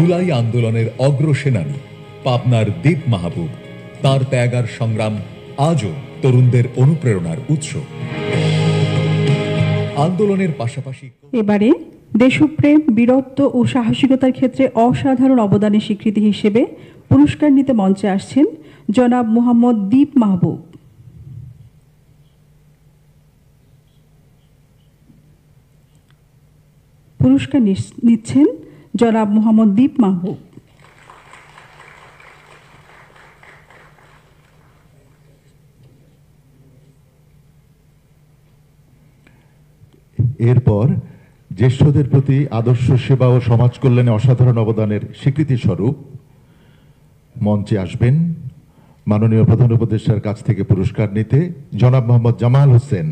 জুলাই আন্দোলনের অগ্রসেনানী পাবনার দীপ মাহবুব। তার ত্যাগ আর সংগ্রাম আজও তরুণদের অনুপ্রেরণার উৎস। আন্দোলনের পাশাপাশি এবারে দেশপ্রেম, বীরত্ব ও সাহসিকতার ক্ষেত্রে অসাধারণ অবদানের স্বীকৃতি হিসেবে পুরস্কার নিতে মঞ্চে আসছেন জনাব মোহাম্মদ দীপ মাহবুব। পুরস্কার নিচ্ছেন জনাব মোহাম্মদ দীপ মাহবুব। এরপর জ্যেষ্ঠদের প্রতি আদর্শ সেবা ও সমাজ কল্যাণে অসাধারণ অবদানের স্বীকৃতি স্বরূপ মঞ্চে আসবেন মাননীয় প্রধান উপদেষ্টার কাছ থেকে পুরস্কার নিতে জনাব মোহাম্মদ জামাল হোসেন।